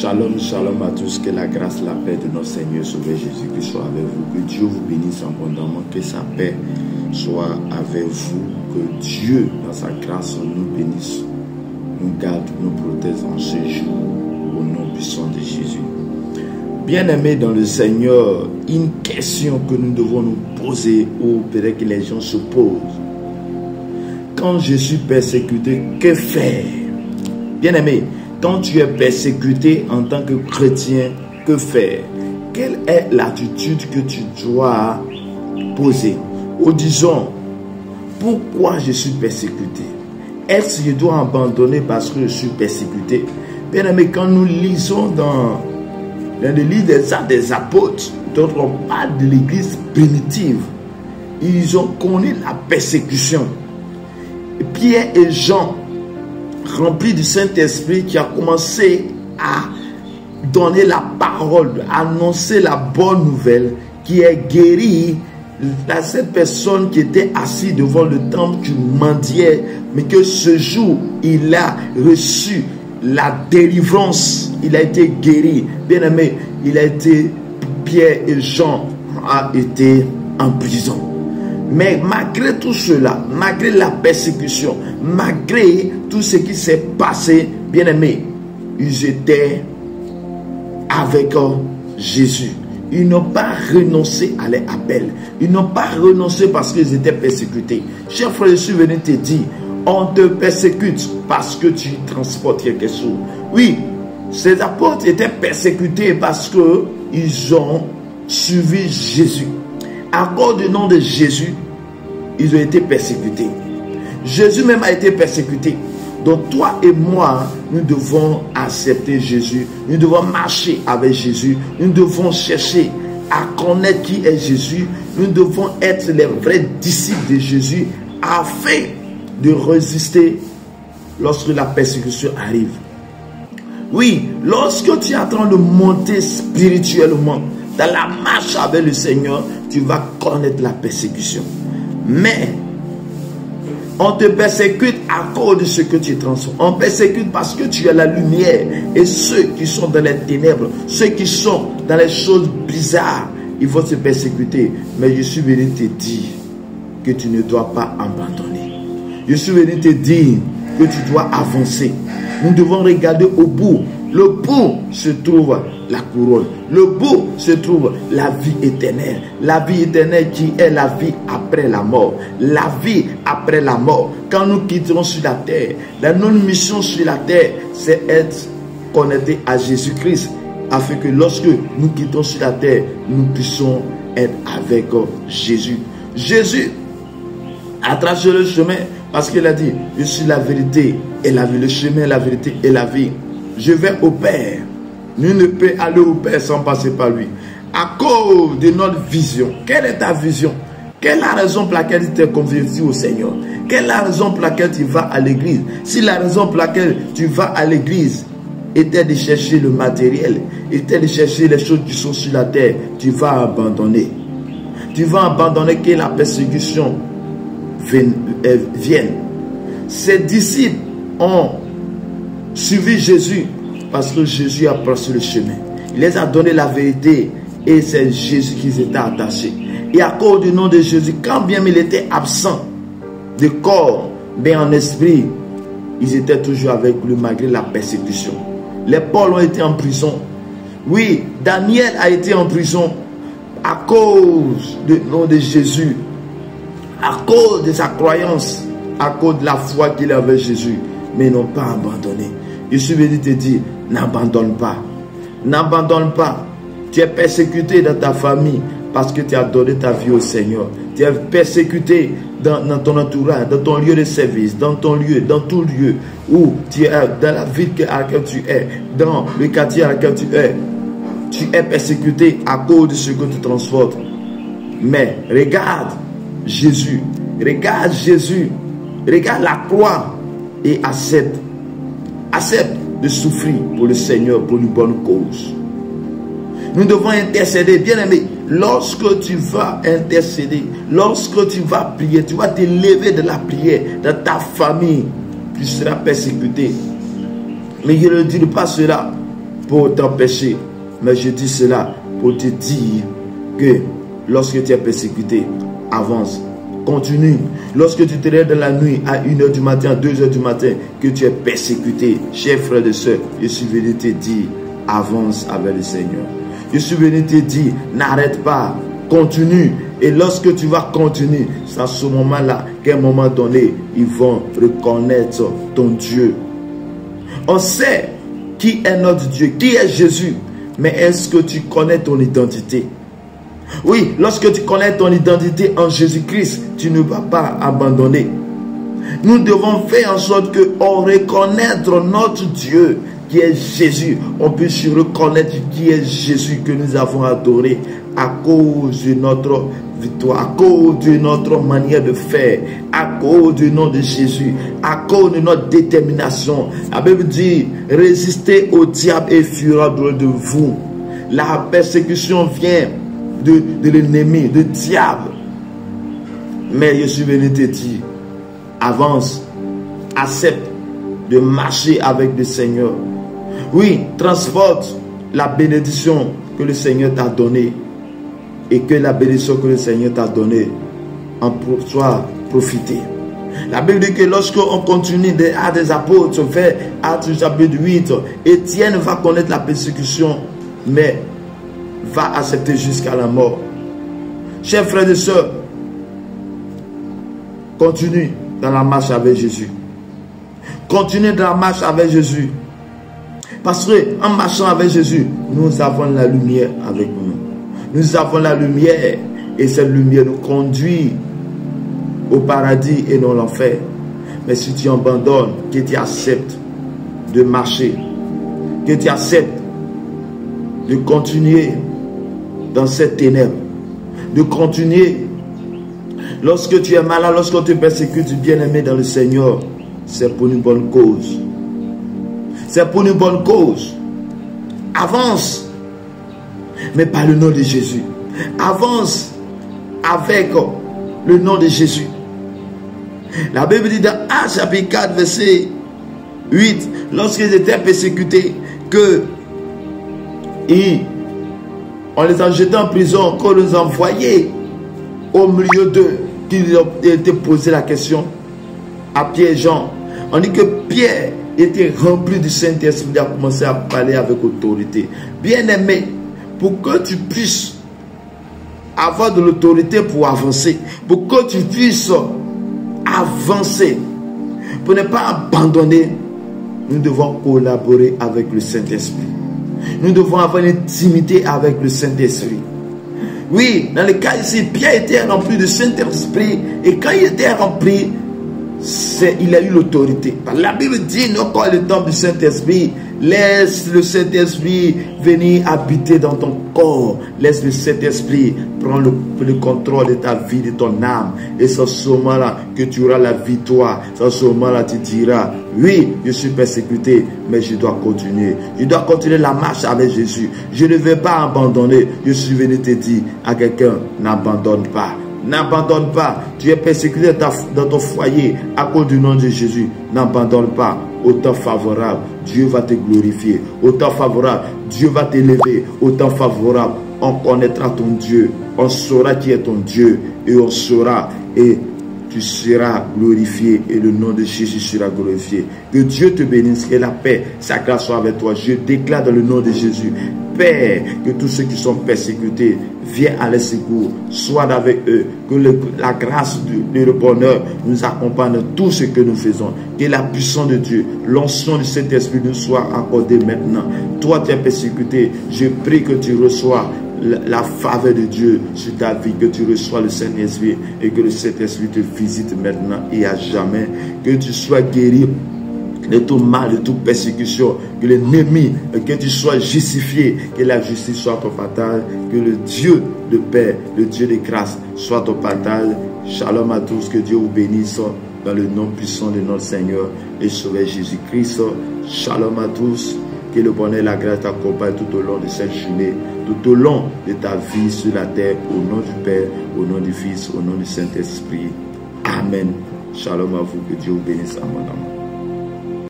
Shalom, shalom à tous, que la grâce, la paix de notre Seigneur Sauveur Jésus-Christ soit avec vous, que Dieu vous bénisse abondamment, que sa paix soit avec vous, que Dieu, dans sa grâce, nous bénisse, nous garde, nous protège en ce jour, au nom puissant de Jésus. Bien-aimés dans le Seigneur, une question que nous devons nous poser, ou peut-être que les gens se posent. Quand je suis persécuté, que faire? Bien-aimé, quand tu es persécuté en tant que chrétien, que faire? Quelle est l'attitude que tu dois poser? Ou disons, pourquoi je suis persécuté? Est-ce que je dois abandonner parce que je suis persécuté? Bien-aimé, quand nous lisons dans le livre des Actes des Apôtres, d'autres on parle de l'église primitive. Ils ont connu la persécution. Pierre et Jean, remplis du Saint-Esprit, qui a commencé à donner la parole, à annoncer la bonne nouvelle, qui est guéri à cette personne qui était assise devant le temple, qui mendiait, mais que ce jour, il a reçu la délivrance, il a été guéri. Bien aimé, Pierre et Jean a été en prison. Mais malgré tout cela, malgré la persécution, malgré tout ce qui s'est passé, bien aimé, ils étaient avec Jésus. Ils n'ont pas renoncé à leur appel. Ils n'ont pas renoncé parce qu'ils étaient persécutés. Cher frère, je suis venu te dire, on te persécute parce que tu transportes quelque chose. Oui, ces apôtres étaient persécutés parce qu'ils ont suivi Jésus. À cause du nom de Jésus, ils ont été persécutés. Jésus même a été persécuté. Donc toi et moi, nous devons accepter Jésus. Nous devons marcher avec Jésus. Nous devons chercher à connaître qui est Jésus. Nous devons être les vrais disciples de Jésus afin de résister lorsque la persécution arrive. Oui, lorsque tu es en train de monter spirituellement dans la marche avec le Seigneur, tu vas connaître la persécution. Mais on te persécute à cause de ce que tu transformes. On persécute parce que tu es la lumière. Et ceux qui sont dans les ténèbres, ceux qui sont dans les choses bizarres, ils vont se persécuter. Mais je suis venu te dire que tu ne dois pas abandonner. Je suis venu te dire que tu dois avancer. Nous devons regarder au bout. Le bout se trouve la couronne. Le bout se trouve la vie éternelle. La vie éternelle qui est la vie après la mort. La vie après la mort. Quand nous quitterons sur la terre, notre mission sur la terre, c'est être connecté à Jésus-Christ. Afin que lorsque nous quittons sur la terre, nous puissions être avec Jésus. Jésus a tracé le chemin parce qu'il a dit, je suis la vérité et la vie. Le chemin, la vérité et la vie. Je vais au Père. Nul ne peut aller au Père sans passer par lui. À cause de notre vision. Quelle est ta vision? Quelle est la raison pour laquelle tu t'es converti au Seigneur? Quelle est la raison pour laquelle tu vas à l'église? Si la raison pour laquelle tu vas à l'église était de chercher le matériel, était de chercher les choses qui sont sur la terre, tu vas abandonner. Tu vas abandonner que la persécution vienne. Ses disciples ont suivi Jésus parce que Jésus a passé le chemin. Il les a donné la vérité et c'est Jésus qui s'était attaché. Et à cause du nom de Jésus, quand bien il était absent de corps, mais en esprit, ils étaient toujours avec lui malgré la persécution. Les Paul ont été en prison. Oui, Daniel a été en prison à cause du nom de Jésus, à cause de sa croyance, à cause de la foi qu'il avait en Jésus, mais ils n'ont pas abandonné. Je suis venu te dire, n'abandonne pas. N'abandonne pas. Tu es persécuté dans ta famille parce que tu as donné ta vie au Seigneur. Tu es persécuté dans ton entourage, dans ton lieu de service, dans ton lieu, dans tout lieu où tu es, dans la ville à laquelle tu es, dans le quartier à laquelle tu es. Tu es persécuté à cause de ce que tu transportes. Mais regarde Jésus. Regarde Jésus. Regarde la croix et accepte de souffrir pour le Seigneur, pour une bonne cause. Nous devons intercéder, bien aimé. Lorsque tu vas intercéder, lorsque tu vas prier, tu vas te lever de la prière dans ta famille, tu seras persécuté. Mais je ne dis pas cela pour t'empêcher. Mais je dis cela pour te dire que lorsque tu es persécuté, avance, continue. Lorsque tu te lèves dans la nuit à 1h du matin, à 2h du matin, que tu es persécuté, chers frères et sœurs, je suis venu te dire, avance avec le Seigneur. Je suis venu te dire, n'arrête pas, continue. Et lorsque tu vas continuer, c'est à ce moment-là qu'à un moment donné, ils vont reconnaître ton Dieu. On sait qui est notre Dieu, qui est Jésus. Mais est-ce que tu connais ton identité? Oui, lorsque tu connais ton identité en Jésus-Christ, tu ne vas pas abandonner. Nous devons faire en sorte qu'on reconnaisse notre Dieu qui est Jésus. On puisse reconnaître qui est Jésus que nous avons adoré à cause de notre victoire, à cause de notre manière de faire, à cause du nom de Jésus, à cause de notre détermination. La Bible dit, résistez au diable et il fuira de vous. La persécution vient de l'ennemi, du diable. Mais je suis venu te dire, avance, accepte de marcher avec le Seigneur. Oui, transporte la bénédiction que le Seigneur t'a donnée et que la bénédiction que le Seigneur t'a donnée en soit profiter. La Bible dit que lorsqu'on continue à des apôtres, fait Actes chapitre 8, Étienne va connaître la persécution, mais va accepter jusqu'à la mort. Chers frères et sœurs, continue dans la marche avec Jésus. Continue dans la marche avec Jésus. Parce qu'en marchant avec Jésus, nous avons la lumière avec nous. Nous avons la lumière et cette lumière nous conduit au paradis et non l'enfer. Mais si tu abandonnes, que tu acceptes de marcher, que tu acceptes de continuer dans cette ténèbre, de continuer lorsque tu es malade, lorsque tu persécutes bien-aimé dans le Seigneur, c'est pour une bonne cause. C'est pour une bonne cause. Avance, mais par le nom de Jésus. Avance avec le nom de Jésus. La Bible dit dans Actes chapitre 4 verset 8, lorsqu'ils étaient persécutés, que on les a jetés en prison, qu'on les envoyait au milieu d'eux, qu'ils ont été posé la question à Pierre et Jean. On dit que Pierre était rempli du Saint-Esprit, a commencé à parler avec autorité. Bien-aimé, pour que tu puisses avoir de l'autorité pour avancer, pour que tu puisses avancer, pour ne pas abandonner, nous devons collaborer avec le Saint-Esprit. Nous devons avoir une intimité avec le Saint-Esprit. Oui, dans le cas ici, Pierre était rempli du Saint-Esprit, et quand il était rempli, il a eu l'autorité. La Bible dit, non, quand le temps du Saint-Esprit, laisse le Saint-Esprit venir habiter dans ton corps. Laisse le Saint-Esprit prendre le contrôle de ta vie, de ton âme. Et c'est à ce moment-là que tu auras la victoire. C'est à ce moment-là que tu diras, oui, je suis persécuté, mais je dois continuer. Je dois continuer la marche avec Jésus. Je ne vais pas abandonner. Je suis venu te dire à quelqu'un, n'abandonne pas. N'abandonne pas. Tu es persécuté dans ton foyer à cause du nom de Jésus. N'abandonne pas. Au temps favorable, Dieu va te glorifier. Au temps favorable, Dieu va t'élever. Au temps favorable, on connaîtra ton Dieu. On saura qui est ton Dieu. Et on saura. Et tu seras glorifié. Et le nom de Jésus sera glorifié. Que Dieu te bénisse. Que la paix, sa grâce soit avec toi. Je déclare dans le nom de Jésus. Père, que tous ceux qui sont persécutés viennent à leur secours, soient avec eux, que la grâce le bonheur nous accompagne dans tout ce que nous faisons, que la puissance de Dieu, l'onction de cet esprit nous soit accordée maintenant. Toi tu es persécuté, je prie que tu reçois la faveur de Dieu sur ta vie, que tu reçois le Saint-Esprit et que le Saint-Esprit te visite maintenant et à jamais, que tu sois guéri de tout mal, de toute persécution, que l'ennemi, que tu sois justifié, que la justice soit ton partage, que le Dieu de paix, le Dieu de grâce soit ton partage. Shalom à tous, que Dieu vous bénisse dans le nom puissant de notre Seigneur et Sauveur Jésus-Christ. Shalom à tous, que le bonheur et la grâce t'accompagnent tout au long de cette journée, tout au long de ta vie sur la terre, au nom du Père, au nom du Fils, au nom du Saint-Esprit. Amen. Shalom à vous, que Dieu vous bénisse abondamment.